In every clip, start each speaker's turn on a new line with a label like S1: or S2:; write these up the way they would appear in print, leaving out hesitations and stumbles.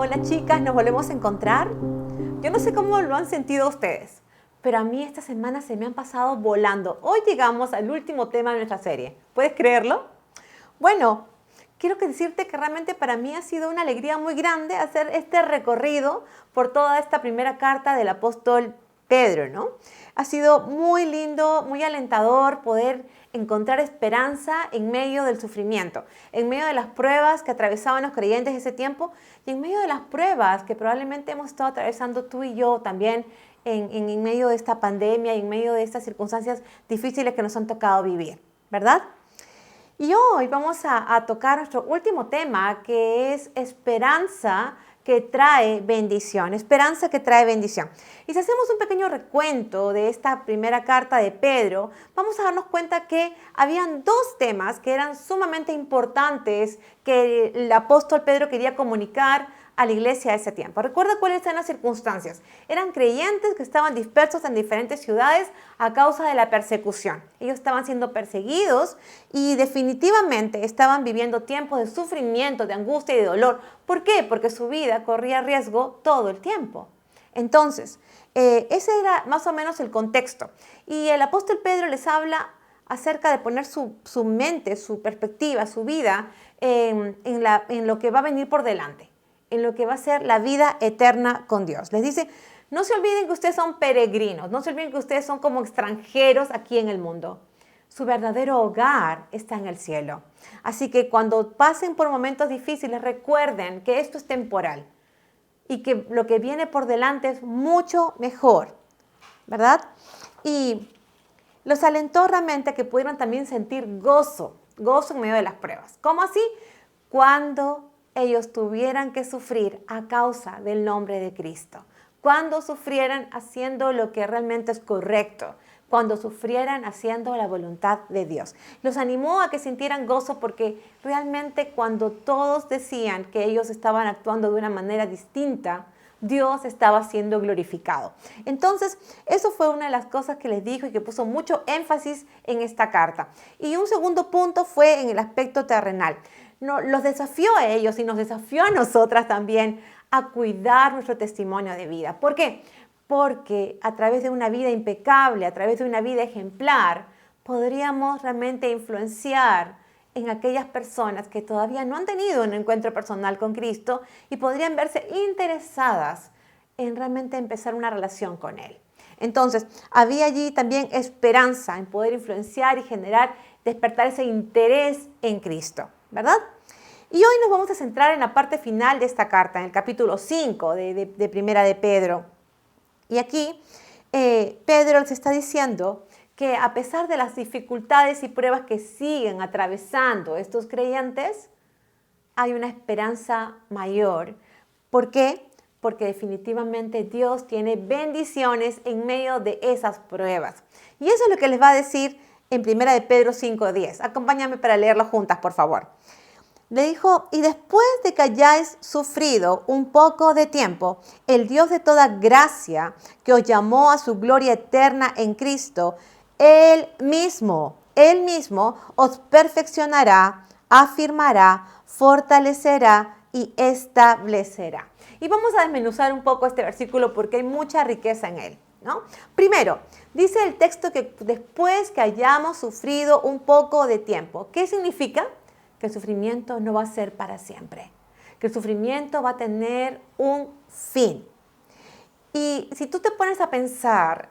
S1: Hola chicas, nos volvemos a encontrar. Yo no sé cómo lo han sentido ustedes, pero a mí esta semana se me han pasado volando. Hoy llegamos al último tema de nuestra serie. ¿Puedes creerlo? Bueno, quiero decirte que realmente para mí ha sido una alegría muy grande hacer este recorrido por toda esta primera carta del apóstol Pedro, ¿no? Ha sido muy lindo, muy alentador poder encontrar esperanza en medio del sufrimiento, en medio de las pruebas que atravesaban los creyentes ese tiempo y en medio de las pruebas que probablemente hemos estado atravesando tú y yo también en medio de esta pandemia y en medio de estas circunstancias difíciles que nos han tocado vivir, ¿verdad? Y hoy vamos a tocar nuestro último tema, que es esperanza que trae bendición, esperanza que trae bendición. Y si hacemos un pequeño recuento de esta primera carta de Pedro, vamos a darnos cuenta que habían dos temas que eran sumamente importantes que el apóstol Pedro quería comunicar a la iglesia de ese tiempo. Recuerda cuáles eran las circunstancias. Eran creyentes que estaban dispersos en diferentes ciudades a causa de la persecución. Ellos estaban siendo perseguidos y definitivamente estaban viviendo tiempos de sufrimiento, de angustia y de dolor. ¿Por qué? Porque su vida corría riesgo todo el tiempo. Entonces, ese era más o menos el contexto. Y el apóstol Pedro les habla acerca de poner su mente, su perspectiva, su vida en lo que va a venir por delante, en lo que va a ser la vida eterna con Dios. Les dice, no se olviden que ustedes son peregrinos, no se olviden que ustedes son como extranjeros aquí en el mundo. Su verdadero hogar está en el cielo. Así que cuando pasen por momentos difíciles, recuerden que esto es temporal y que lo que viene por delante es mucho mejor, ¿verdad? Y los alentó realmente a que pudieran también sentir gozo en medio de las pruebas. ¿Cómo así? Cuando ellos tuvieran que sufrir a causa del nombre de Cristo, cuando sufrieran haciendo lo que realmente es correcto, cuando sufrieran haciendo la voluntad de Dios. Los animó a que sintieran gozo porque realmente cuando todos decían que ellos estaban actuando de una manera distinta, Dios estaba siendo glorificado. Entonces, eso fue una de las cosas que les dijo y que puso mucho énfasis en esta carta. Y un segundo punto fue en el aspecto terrenal. Los desafió a ellos y nos desafió a nosotras también a cuidar nuestro testimonio de vida. ¿Por qué? Porque a través de una vida impecable, a través de una vida ejemplar, podríamos realmente influenciar en aquellas personas que todavía no han tenido un encuentro personal con Cristo y podrían verse interesadas en realmente empezar una relación con Él. Entonces, había allí también esperanza en poder influenciar y generar, despertar ese interés en Cristo, ¿verdad? Y hoy nos vamos a centrar en la parte final de esta carta, en el capítulo 5 de Primera de Pedro. Y aquí Pedro les está diciendo que a pesar de las dificultades y pruebas que siguen atravesando estos creyentes, hay una esperanza mayor. ¿Por qué? Porque definitivamente Dios tiene bendiciones en medio de esas pruebas. Y eso es lo que les va a decir en 1 de Pedro 5:10. Acompáñame para leerlo juntas, por favor. Le dijo, y después de que hayáis sufrido un poco de tiempo, el Dios de toda gracia, que os llamó a su gloria eterna en Cristo, Él mismo os perfeccionará, afirmará, fortalecerá y establecerá. Y vamos a desmenuzar un poco este versículo porque hay mucha riqueza en él, ¿no? Primero, dice el texto que después que hayamos sufrido un poco de tiempo, ¿qué significa? Que el sufrimiento no va a ser para siempre, que el sufrimiento va a tener un fin. Y si tú te pones a pensar,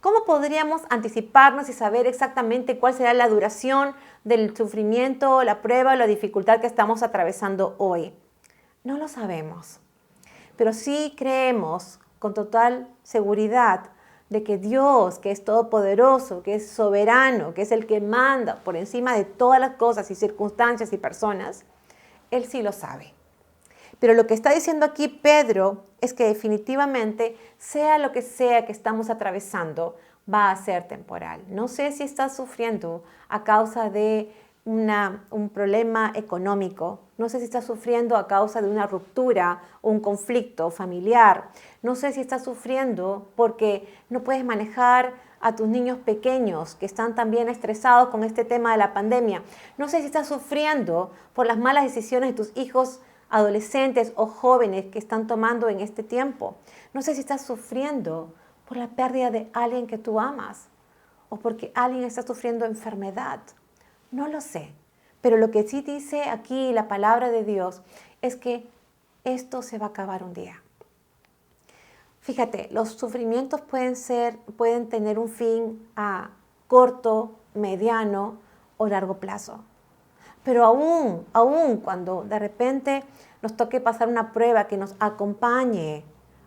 S1: ¿cómo podríamos anticiparnos y saber exactamente cuál será la duración del sufrimiento, la prueba, la dificultad que estamos atravesando hoy? No lo sabemos, pero sí creemos con total seguridad de que Dios, que es todopoderoso, que es soberano, que es el que manda por encima de todas las cosas y circunstancias y personas, Él sí lo sabe. Pero lo que está diciendo aquí Pedro es que definitivamente, sea lo que sea que estamos atravesando, va a ser temporal. No sé si estás sufriendo a causa de un problema económico, no sé si estás sufriendo a causa de una ruptura o un conflicto familiar, no sé si estás sufriendo porque no puedes manejar a tus niños pequeños que están también estresados con este tema de la pandemia, no sé si estás sufriendo por las malas decisiones de tus hijos adolescentes o jóvenes que están tomando en este tiempo. No sé si estás sufriendo por la pérdida de alguien que tú amas o porque alguien está sufriendo enfermedad. No lo sé, pero lo que sí dice aquí la palabra de Dios es que esto se va a acabar un día. Fíjate, los sufrimientos pueden tener un fin a corto, mediano o largo plazo. Pero aún cuando de repente nos toque pasar una prueba que nos acompañe,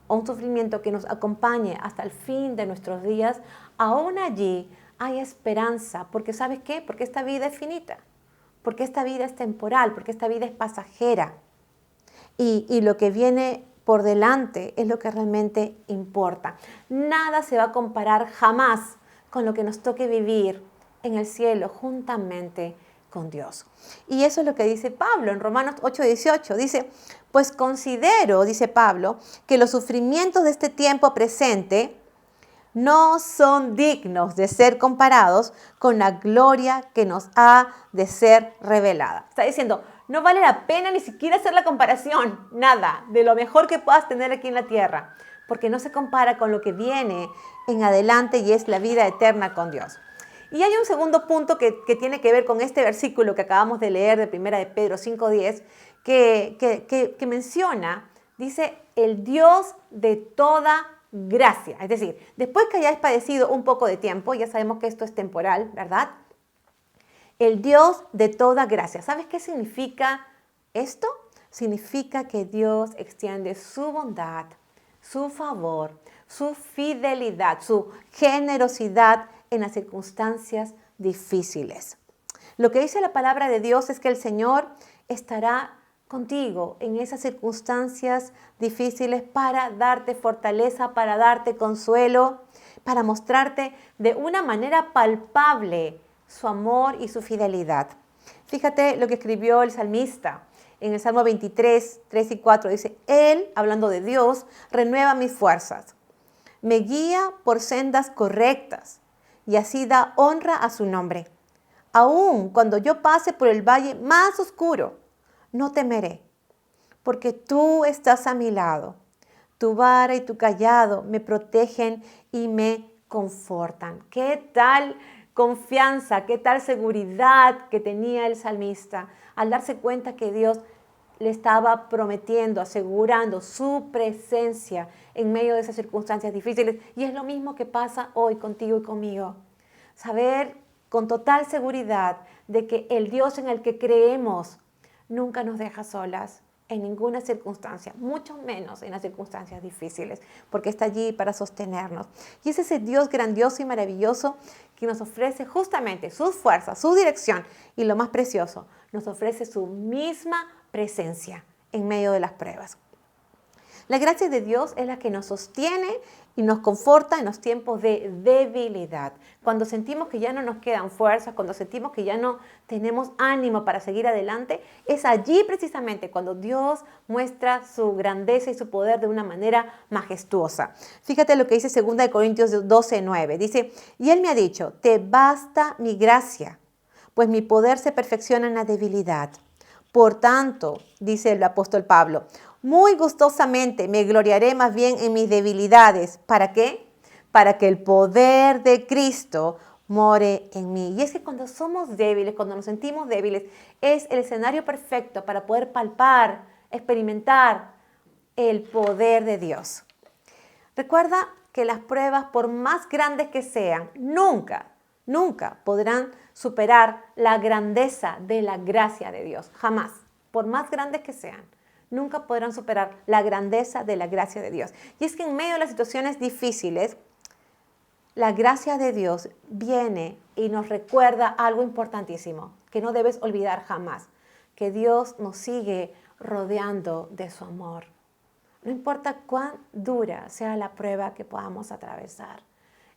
S1: o un sufrimiento que nos acompañe hasta el fin de nuestros días, aún allí hay esperanza. Porque ¿sabes qué? Porque esta vida es finita, porque esta vida es temporal, porque esta vida es pasajera. Y lo que viene por delante es lo que realmente importa. Nada se va a comparar jamás con lo que nos toque vivir en el cielo juntamente con Dios. Y eso es lo que dice Pablo en Romanos 8:18. Dice, pues considero, dice Pablo, que los sufrimientos de este tiempo presente no son dignos de ser comparados con la gloria que nos ha de ser revelada. Está diciendo, no vale la pena ni siquiera hacer la comparación, nada, de lo mejor que puedas tener aquí en la tierra, porque no se compara con lo que viene en adelante y es la vida eterna con Dios. Y hay un segundo punto que tiene que ver con este versículo que acabamos de leer de 1 de Pedro 5:10, que menciona, dice, el Dios de toda gracia. Es decir, después que hayáis padecido un poco de tiempo, ya sabemos que esto es temporal, ¿verdad? El Dios de toda gracia. ¿Sabes qué significa esto? Significa que Dios extiende su bondad, su favor, su fidelidad, su generosidad en las circunstancias difíciles. Lo que dice la palabra de Dios es que el Señor estará contigo en esas circunstancias difíciles para darte fortaleza, para darte consuelo, para mostrarte de una manera palpable su amor y su fidelidad. Fíjate lo que escribió el salmista en el Salmo 23, 3 y 4. Dice, Él, hablando de Dios, renueva mis fuerzas, me guía por sendas correctas y así da honra a su nombre. Aun cuando yo pase por el valle más oscuro, no temeré, porque tú estás a mi lado. Tu vara y tu cayado me protegen y me confortan. ¿Qué tal confianza, qué tal seguridad que tenía el salmista al darse cuenta que Dios le estaba prometiendo, asegurando su presencia en medio de esas circunstancias difíciles? Y es lo mismo que pasa hoy contigo y conmigo. Saber con total seguridad de que el Dios en el que creemos nunca nos deja solas en ninguna circunstancia, mucho menos en las circunstancias difíciles, porque está allí para sostenernos. Y es ese Dios grandioso y maravilloso que nos ofrece justamente sus fuerzas, su dirección y lo más precioso, nos ofrece su misma presencia en medio de las pruebas. La gracia de Dios es la que nos sostiene y nos conforta en los tiempos de debilidad. Cuando sentimos que ya no nos quedan fuerzas, cuando sentimos que ya no tenemos ánimo para seguir adelante, es allí precisamente cuando Dios muestra su grandeza y su poder de una manera majestuosa. Fíjate lo que dice 2 Corintios 12:9. Dice, y Él me ha dicho, te basta mi gracia, pues mi poder se perfecciona en la debilidad. Por tanto, dice el apóstol Pablo, muy gustosamente me gloriaré más bien en mis debilidades. ¿Para qué? Para que el poder de Cristo more en mí. Y es que cuando somos débiles, cuando nos sentimos débiles, es el escenario perfecto para poder palpar, experimentar el poder de Dios. Recuerda que las pruebas, por más grandes que sean, nunca podrán superar la grandeza de la gracia de Dios. Jamás. Por más grandes que sean, nunca podrán superar la grandeza de la gracia de Dios. Y es que en medio de las situaciones difíciles, la gracia de Dios viene y nos recuerda algo importantísimo que no debes olvidar jamás, que Dios nos sigue rodeando de su amor. No importa cuán dura sea la prueba que podamos atravesar,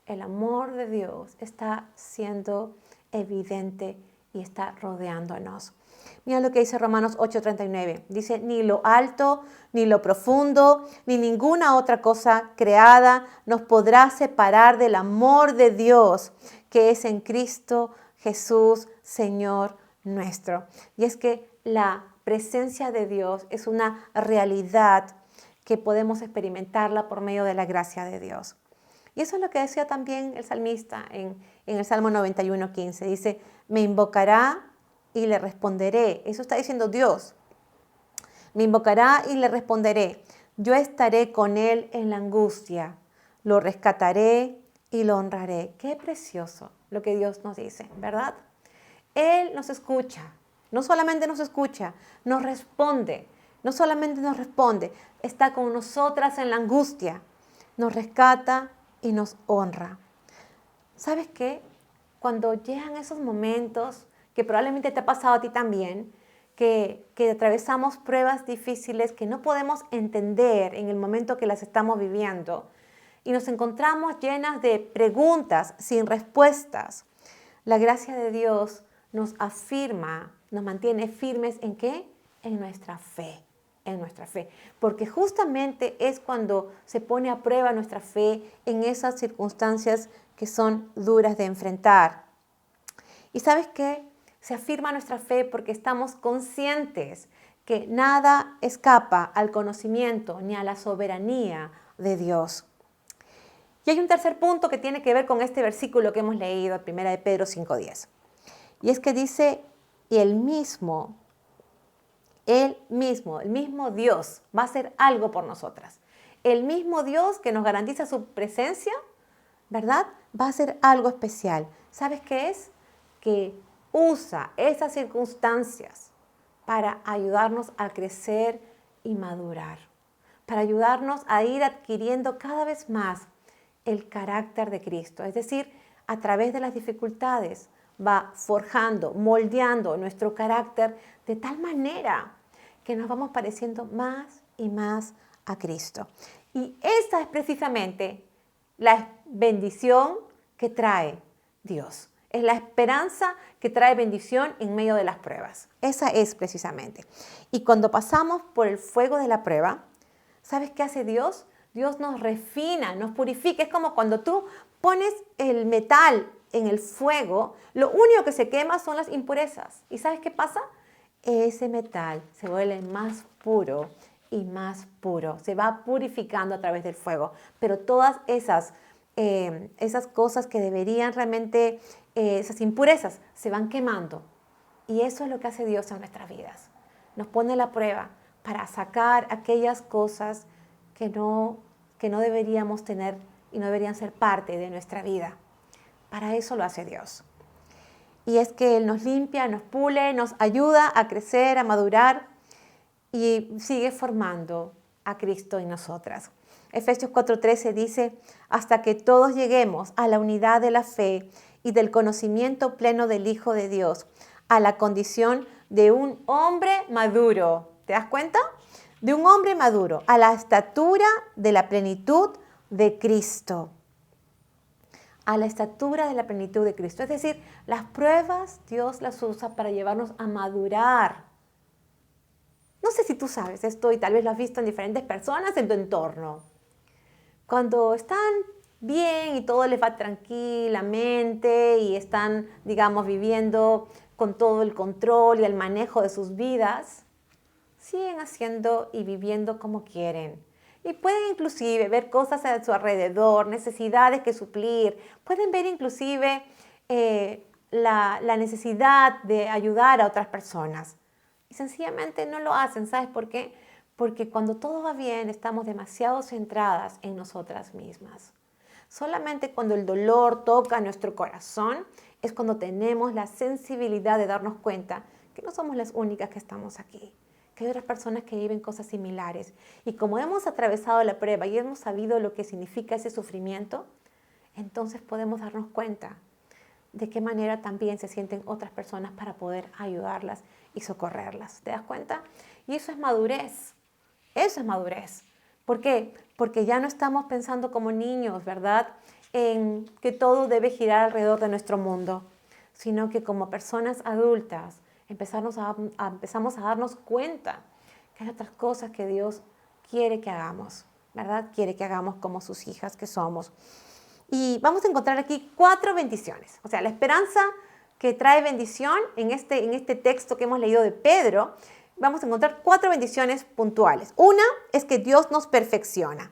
S1: el amor de Dios está siendo evidente y está rodeándonos. Mira lo que dice Romanos 8:39. Dice, ni lo alto, ni lo profundo, ni ninguna otra cosa creada nos podrá separar del amor de Dios que es en Cristo Jesús, Señor nuestro. Y es que la presencia de Dios es una realidad que podemos experimentarla por medio de la gracia de Dios. Y eso es lo que decía también el salmista en el Salmo 91:15. Dice, me invocará y le responderé. Eso está diciendo Dios. Me invocará y le responderé. Yo estaré con él en la angustia. Lo rescataré y lo honraré. Qué precioso lo que Dios nos dice, ¿verdad? Él nos escucha. No solamente nos escucha, nos responde. No solamente nos responde, está con nosotras en la angustia. Nos rescata y nos honra. ¿Sabes qué? Cuando llegan esos momentos, que probablemente te ha pasado a ti también, que atravesamos pruebas difíciles que no podemos entender en el momento que las estamos viviendo y nos encontramos llenas de preguntas sin respuestas, la gracia de Dios nos afirma, nos mantiene firmes ¿en qué? En nuestra fe. En nuestra fe, porque justamente es cuando se pone a prueba nuestra fe en esas circunstancias que son duras de enfrentar. ¿Y sabes qué? Se afirma nuestra fe porque estamos conscientes que nada escapa al conocimiento ni a la soberanía de Dios. Y hay un tercer punto que tiene que ver con este versículo que hemos leído, 1 de Pedro 5:10. Y es que dice, y el mismo Dios va a hacer algo por nosotras. El mismo Dios que nos garantiza su presencia, ¿verdad? Va a hacer algo especial. ¿Sabes qué es? Que usa esas circunstancias para ayudarnos a crecer y madurar, para ayudarnos a ir adquiriendo cada vez más el carácter de Cristo. Es decir, a través de las dificultades va forjando, moldeando nuestro carácter de tal manera que nos vamos pareciendo más y más a Cristo. Y esa es precisamente la bendición que trae Dios. Es la esperanza que trae bendición en medio de las pruebas. Esa es precisamente. Y cuando pasamos por el fuego de la prueba, ¿sabes qué hace Dios? Dios nos refina, nos purifica. Es como cuando tú pones el metal en el fuego, lo único que se quema son las impurezas. ¿Y sabes qué pasa? Ese metal se vuelve más puro y más puro. Se va purificando a través del fuego. Pero todas esas cosas que deberían realmente, esas impurezas, se van quemando. Y eso es lo que hace Dios en nuestras vidas. Nos pone la prueba para sacar aquellas cosas que no deberíamos tener y no deberían ser parte de nuestra vida. Para eso lo hace Dios. Y es que Él nos limpia, nos pule, nos ayuda a crecer, a madurar y sigue formando a Cristo en nosotras. Efesios 4:13 dice, hasta que todos lleguemos a la unidad de la fe y del conocimiento pleno del Hijo de Dios, a la condición de un hombre maduro. ¿Te das cuenta? De un hombre maduro, a la estatura de la plenitud de Cristo. A la estatura de la plenitud de Cristo. Es decir, las pruebas Dios las usa para llevarnos a madurar. No sé si tú sabes esto y tal vez lo has visto en diferentes personas en tu entorno. Cuando están bien y todo les va tranquilamente y están, digamos, viviendo con todo el control y el manejo de sus vidas, siguen haciendo y viviendo como quieren. Y pueden inclusive ver cosas a su alrededor, necesidades que suplir. Pueden ver inclusive la necesidad de ayudar a otras personas. Y sencillamente no lo hacen. ¿Sabes por qué? Porque cuando todo va bien estamos demasiado centradas en nosotras mismas. Solamente cuando el dolor toca nuestro corazón es cuando tenemos la sensibilidad de darnos cuenta que no somos las únicas que estamos aquí. Que hay otras personas que viven cosas similares. Y como hemos atravesado la prueba y hemos sabido lo que significa ese sufrimiento, entonces podemos darnos cuenta de qué manera también se sienten otras personas para poder ayudarlas y socorrerlas. ¿Te das cuenta? Y eso es madurez. Eso es madurez. ¿Por qué? Porque ya no estamos pensando como niños, ¿verdad? En que todo debe girar alrededor de nuestro mundo, sino que como personas adultas empezamos a darnos cuenta que hay otras cosas que Dios quiere que hagamos, ¿verdad? Quiere que hagamos como sus hijas que somos. Y vamos a encontrar aquí 4 bendiciones. O sea, la esperanza que trae bendición en este texto que hemos leído de Pedro, vamos a encontrar 4 bendiciones puntuales. Una es que Dios nos perfecciona.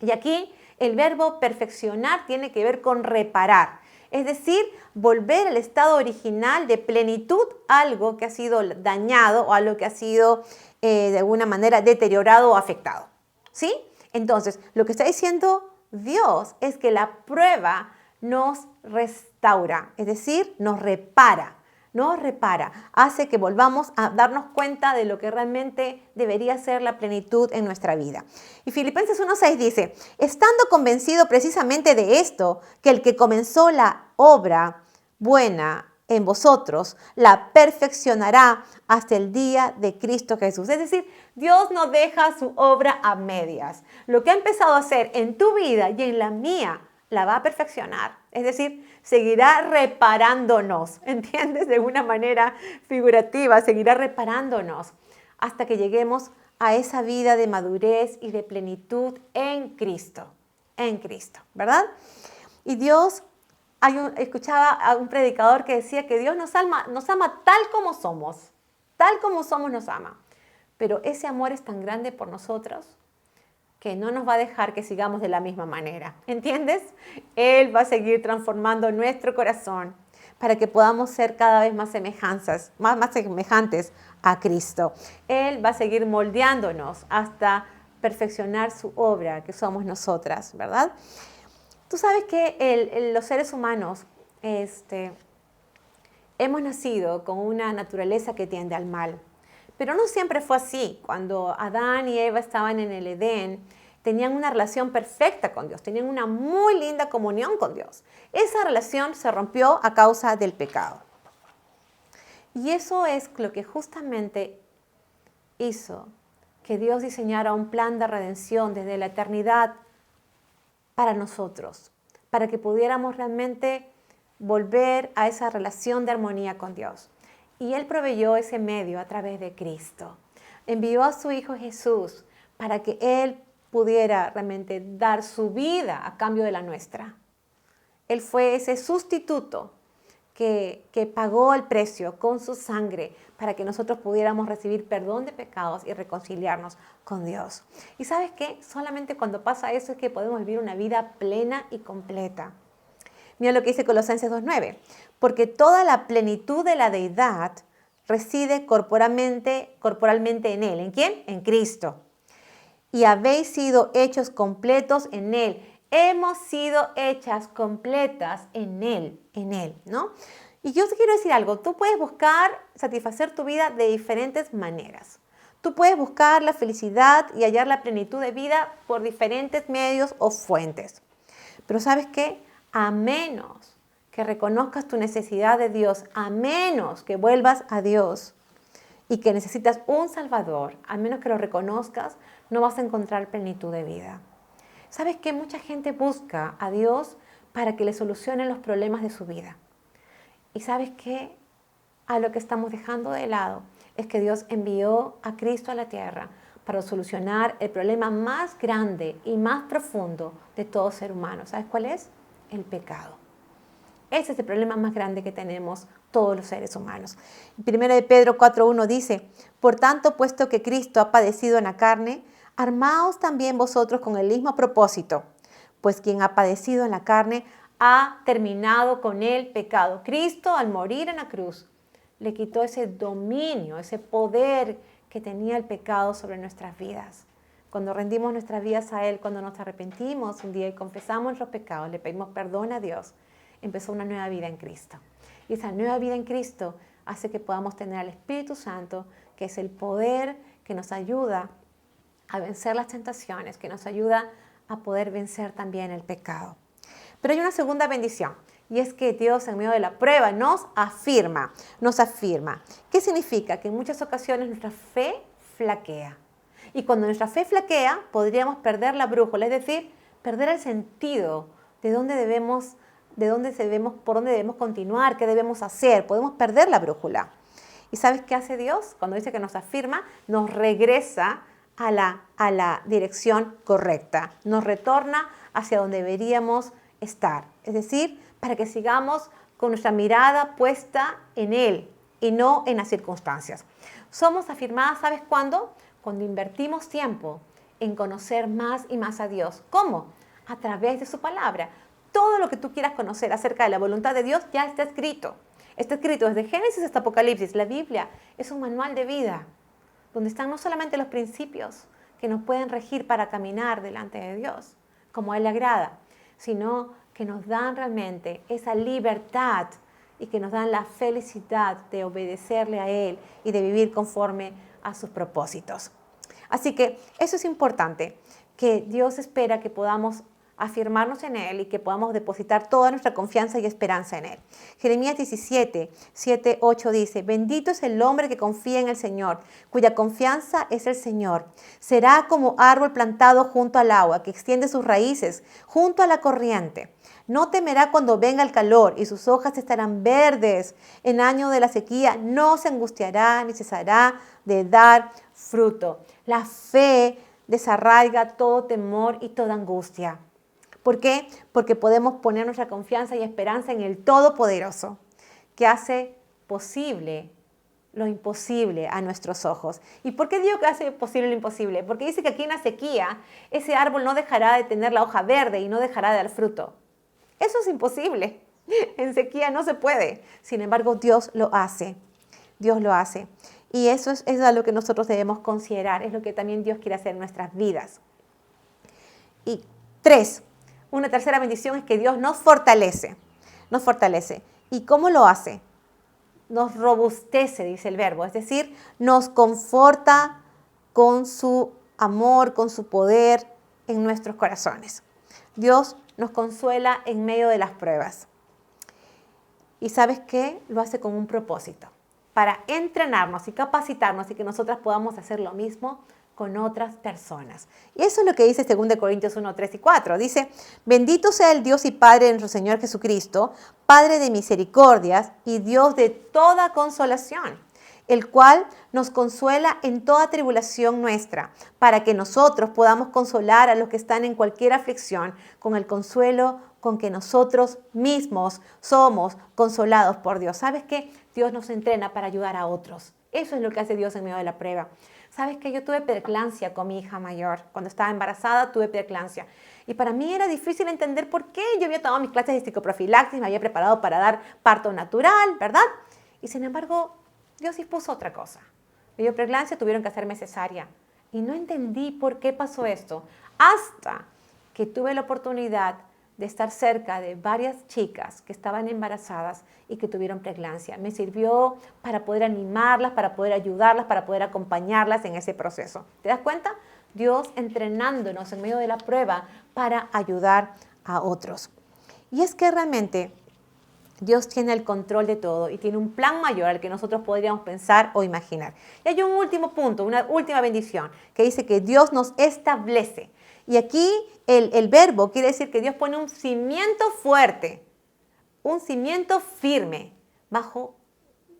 S1: Y aquí el verbo perfeccionar tiene que ver con reparar. Es decir, volver al estado original de plenitud algo que ha sido dañado o algo que ha sido de alguna manera deteriorado o afectado. ¿Sí? Entonces, lo que está diciendo Dios es que la prueba nos restaura, es decir, nos repara, hace que volvamos a darnos cuenta de lo que realmente debería ser la plenitud en nuestra vida. Y Filipenses 1:6 dice, estando convencido precisamente de esto, que el que comenzó la obra buena en vosotros, la perfeccionará hasta el día de Cristo Jesús. Es decir, Dios no deja su obra a medias. Lo que ha empezado a hacer en tu vida y en la mía, la va a perfeccionar. Es decir, seguirá reparándonos, ¿entiendes? De una manera figurativa, seguirá reparándonos hasta que lleguemos a esa vida de madurez y de plenitud en Cristo, ¿verdad? Y Dios, escuchaba a un predicador que decía que Dios nos ama tal como somos nos ama. Pero ese amor es tan grande por nosotros que no nos va a dejar que sigamos de la misma manera, ¿entiendes? Él va a seguir transformando nuestro corazón para que podamos ser cada vez más semejantes a Cristo. Él va a seguir moldeándonos hasta perfeccionar su obra, que somos nosotras, ¿verdad? Tú sabes que los seres humanos hemos nacido con una naturaleza que tiende al mal. Pero no siempre fue así. Cuando Adán y Eva estaban en el Edén, tenían una relación perfecta con Dios, tenían una muy linda comunión con Dios. Esa relación se rompió a causa del pecado. Y eso es lo que justamente hizo que Dios diseñara un plan de redención desde la eternidad para nosotros, para que pudiéramos realmente volver a esa relación de armonía con Dios. Y Él proveyó ese medio a través de Cristo. Envió a su Hijo Jesús para que Él pudiera realmente dar su vida a cambio de la nuestra. Él fue ese sustituto que pagó el precio con su sangre para que nosotros pudiéramos recibir perdón de pecados y reconciliarnos con Dios. ¿Y sabes qué? Solamente cuando pasa eso es que podemos vivir una vida plena y completa. Mira lo que dice Colosenses 2:9. Porque toda la plenitud de la deidad reside corporalmente en Él. ¿En quién? En Cristo. Y habéis sido hechos completos en Él. Hemos sido hechas completas en Él, ¿no? Y yo te quiero decir algo. Tú puedes buscar satisfacer tu vida de diferentes maneras. Tú puedes buscar la felicidad y hallar la plenitud de vida por diferentes medios o fuentes. Pero ¿sabes qué? A menos que reconozcas tu necesidad de Dios, a menos que vuelvas a Dios y que necesitas un Salvador, a menos que lo reconozcas, no vas a encontrar plenitud de vida. ¿Sabes qué? Mucha gente busca a Dios para que le solucione los problemas de su vida. ¿Y sabes qué? A lo que estamos dejando de lado es que Dios envió a Cristo a la tierra para solucionar el problema más grande y más profundo de todo ser humano. ¿Sabes cuál es? El pecado. Ese es el problema más grande que tenemos todos los seres humanos. 1 de Pedro 4:1 dice, por tanto, puesto que Cristo ha padecido en la carne, armaos también vosotros con el mismo propósito, pues quien ha padecido en la carne ha terminado con el pecado. Cristo, al morir en la cruz, le quitó ese dominio, ese poder que tenía el pecado sobre nuestras vidas. Cuando rendimos nuestras vidas a Él, cuando nos arrepentimos un día y confesamos nuestros pecados, le pedimos perdón a Dios, empezó una nueva vida en Cristo. Y esa nueva vida en Cristo hace que podamos tener al Espíritu Santo, que es el poder que nos ayuda a vencer las tentaciones, que nos ayuda a poder vencer también el pecado. Pero hay una segunda bendición, y es que Dios en medio de la prueba nos afirma. ¿Qué significa? Que en muchas ocasiones nuestra fe flaquea. Y cuando nuestra fe flaquea, podríamos perder la brújula, es decir, perder el sentido de por dónde debemos continuar, qué debemos hacer. Podemos perder la brújula. ¿Y sabes qué hace Dios? Cuando dice que nos afirma, nos regresa a la dirección correcta. Nos retorna hacia donde deberíamos estar. Es decir, para que sigamos con nuestra mirada puesta en Él y no en las circunstancias. Somos afirmadas, ¿sabes cuándo? Cuando invertimos tiempo en conocer más y más a Dios. ¿Cómo? A través de su palabra. Todo lo que tú quieras conocer acerca de la voluntad de Dios ya está escrito. Está escrito desde Génesis hasta Apocalipsis. La Biblia es un manual de vida donde están no solamente los principios que nos pueden regir para caminar delante de Dios, como a Él le agrada, sino que nos dan realmente esa libertad y que nos dan la felicidad de obedecerle a Él y de vivir conforme a sus propósitos. Así que eso es importante, que Dios espera que podamos afirmarnos en Él y que podamos depositar toda nuestra confianza y esperanza en Él. Jeremías 17, 7, 8 dice, bendito es el hombre que confía en el Señor, cuya confianza es el Señor. Será como árbol plantado junto al agua, que extiende sus raíces junto a la corriente. No temerá cuando venga el calor y sus hojas estarán verdes. En año de la sequía no se angustiará ni cesará de dar fruto. La fe desarraiga todo temor y toda angustia. ¿Por qué? Porque podemos poner nuestra confianza y esperanza en el Todopoderoso, que hace posible lo imposible a nuestros ojos. ¿Y por qué digo que hace posible lo imposible? Porque dice que aquí en la sequía ese árbol no dejará de tener la hoja verde y no dejará de dar fruto. Eso es imposible. En sequía no se puede. Sin embargo, Dios lo hace. Dios lo hace. Y eso es a lo que nosotros debemos considerar. Es lo que también Dios quiere hacer en nuestras vidas. Y 3. Una tercera bendición es que Dios nos fortalece. Nos fortalece. ¿Y cómo lo hace? Nos robustece, dice el verbo. Es decir, nos conforta con su amor, con su poder en nuestros corazones. Dios nos consuela en medio de las pruebas. ¿Y sabes qué? Lo hace con un propósito. Para entrenarnos y capacitarnos y que nosotras podamos hacer lo mismo con otras personas. Y eso es lo que dice 2 Corintios 1, 3 y 4. Dice, bendito sea el Dios y Padre de nuestro Señor Jesucristo, Padre de misericordias y Dios de toda consolación, el cual nos consuela en toda tribulación nuestra, para que nosotros podamos consolar a los que están en cualquier aflicción con el consuelo con que nosotros mismos somos consolados por Dios. ¿Sabes qué? Dios nos entrena para ayudar a otros. Eso es lo que hace Dios en medio de la prueba. ¿Sabes qué? Yo tuve preeclampsia con mi hija mayor. Cuando estaba embarazada tuve preeclampsia. Y para mí era difícil entender por qué. Yo había tomado mis clases de psicoprofilaxis, me había preparado para dar parto natural, ¿verdad? Y sin embargo, Dios dispuso otra cosa. Me dio preeclampsia, tuvieron que hacerme cesárea. Y no entendí por qué pasó esto. Hasta que tuve la oportunidad de estar cerca de varias chicas que estaban embarazadas y que tuvieron preeclampsia. Me sirvió para poder animarlas, para poder ayudarlas, para poder acompañarlas en ese proceso. ¿Te das cuenta? Dios entrenándonos en medio de la prueba para ayudar a otros. Y es que realmente Dios tiene el control de todo y tiene un plan mayor al que nosotros podríamos pensar o imaginar. Y hay un último punto, una última bendición, que dice que Dios nos establece. Y aquí el verbo quiere decir que Dios pone un cimiento fuerte, un cimiento firme bajo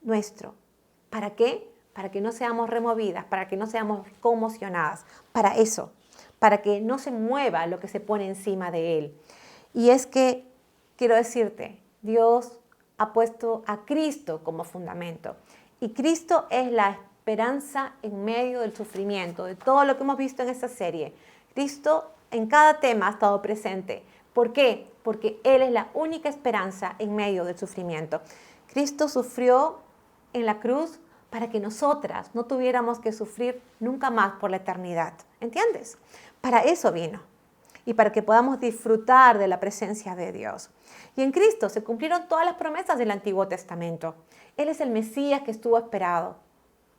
S1: nuestro. ¿Para qué? Para que no seamos removidas, para que no seamos conmocionadas. Para eso, para que no se mueva lo que se pone encima de él. Y es que, quiero decirte, Dios ha puesto a Cristo como fundamento. Y Cristo es la esperanza en medio del sufrimiento, de todo lo que hemos visto en esta serie. Cristo en cada tema ha estado presente. ¿Por qué? Porque Él es la única esperanza en medio del sufrimiento. Cristo sufrió en la cruz para que nosotras no tuviéramos que sufrir nunca más por la eternidad. ¿Entiendes? Para eso vino. Y para que podamos disfrutar de la presencia de Dios. Y en Cristo se cumplieron todas las promesas del Antiguo Testamento. Él es el Mesías que estuvo esperado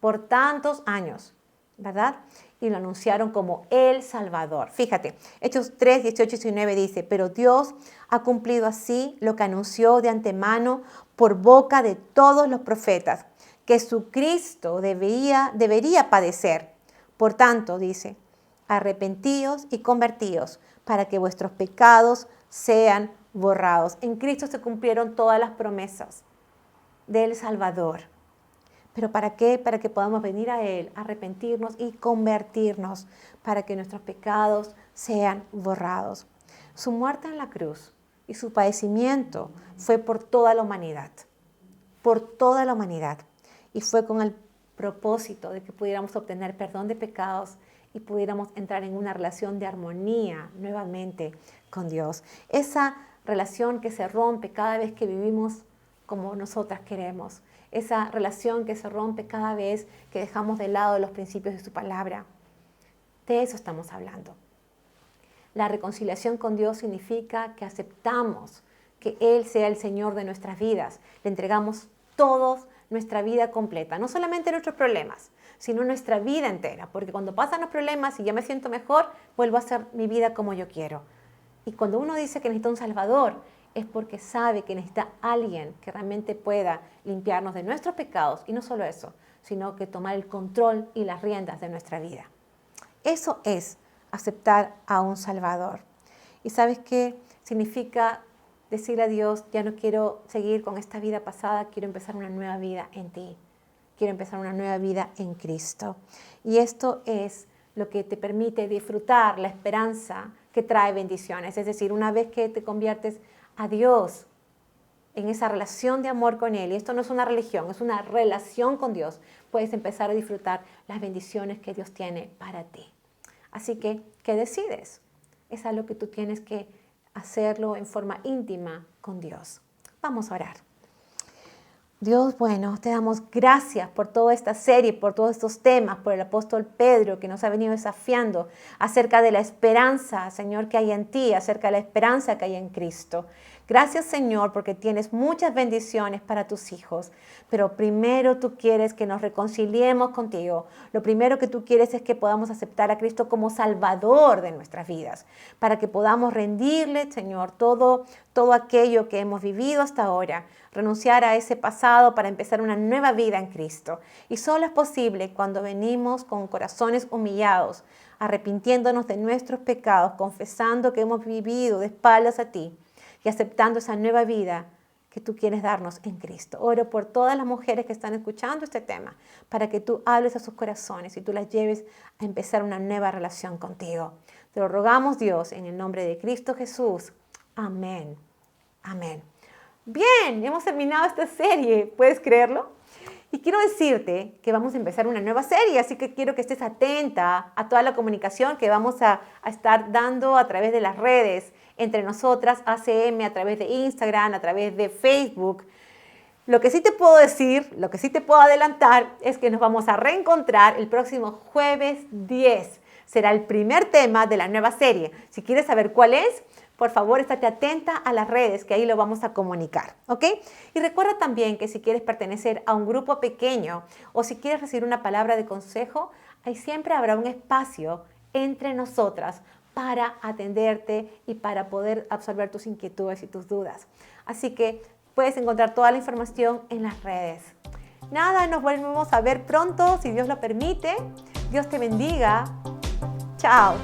S1: por tantos años, ¿verdad? Y lo anunciaron como el Salvador. Fíjate, Hechos 3, 18 y 19 dice, pero Dios ha cumplido así lo que anunció de antemano por boca de todos los profetas, que su Cristo debería padecer. Por tanto, dice, arrepentíos y convertíos para que vuestros pecados sean borrados. En Cristo se cumplieron todas las promesas del Salvador. ¿Pero para qué? Para que podamos venir a Él, arrepentirnos y convertirnos, para que nuestros pecados sean borrados. Su muerte en la cruz y su padecimiento fue por toda la humanidad. Por toda la humanidad. Y fue con el propósito de que pudiéramos obtener perdón de pecados y pudiéramos entrar en una relación de armonía nuevamente con Dios. Esa relación que se rompe cada vez que vivimos como nosotras queremos. Esa relación que se rompe cada vez que dejamos de lado los principios de su palabra. De eso estamos hablando. La reconciliación con Dios significa que aceptamos que Él sea el Señor de nuestras vidas. Le entregamos toda nuestra vida completa, no solamente nuestros problemas, sino nuestra vida entera. Porque cuando pasan los problemas y ya me siento mejor, vuelvo a hacer mi vida como yo quiero. Y cuando uno dice que necesita un Salvador, es porque sabe que necesita alguien que realmente pueda limpiarnos de nuestros pecados. Y no solo eso, sino que tomar el control y las riendas de nuestra vida. Eso es aceptar a un Salvador. ¿Y sabes qué significa decirle a Dios, ya no quiero seguir con esta vida pasada, quiero empezar una nueva vida en ti? Quiero empezar una nueva vida en Cristo. Y esto es lo que te permite disfrutar la esperanza que trae bendiciones. Es decir, una vez que te conviertes a Dios en esa relación de amor con Él, y esto no es una religión, es una relación con Dios, puedes empezar a disfrutar las bendiciones que Dios tiene para ti. Así que, ¿qué decides? Es algo que tú tienes que hacerlo en forma íntima con Dios. Vamos a orar. Dios, bueno, te damos gracias por toda esta serie, por todos estos temas, por el apóstol Pedro que nos ha venido desafiando acerca de la esperanza, Señor, que hay en ti, acerca de la esperanza que hay en Cristo. Gracias, Señor, porque tienes muchas bendiciones para tus hijos, pero primero tú quieres que nos reconciliemos contigo. Lo primero que tú quieres es que podamos aceptar a Cristo como Salvador de nuestras vidas, para que podamos rendirle, Señor, todo aquello que hemos vivido hasta ahora, renunciar a ese pasado para empezar una nueva vida en Cristo. Y solo es posible cuando venimos con corazones humillados, arrepintiéndonos de nuestros pecados, confesando que hemos vivido de espaldas a ti y aceptando esa nueva vida que tú quieres darnos en Cristo. Oro por todas las mujeres que están escuchando este tema, para que tú hables a sus corazones y tú las lleves a empezar una nueva relación contigo. Te lo rogamos, Dios, en el nombre de Cristo Jesús. Amén. Amén. Bien, hemos terminado esta serie. ¿Puedes creerlo? Y quiero decirte que vamos a empezar una nueva serie, así que quiero que estés atenta a toda la comunicación que vamos a estar dando a través de las redes entre nosotras, ACM, a través de Instagram, a través de Facebook. Lo que sí te puedo decir, lo que sí te puedo adelantar es que nos vamos a reencontrar el próximo jueves 10. Será el primer tema de la nueva serie. Si quieres saber cuál es, por favor, estate atenta a las redes, que ahí lo vamos a comunicar, ¿ok? Y recuerda también que si quieres pertenecer a un grupo pequeño o si quieres recibir una palabra de consejo, ahí siempre habrá un espacio entre nosotras para atenderte y para poder absorber tus inquietudes y tus dudas. Así que puedes encontrar toda la información en las redes. Nada, nos volvemos a ver pronto, si Dios lo permite. Dios te bendiga. Chao.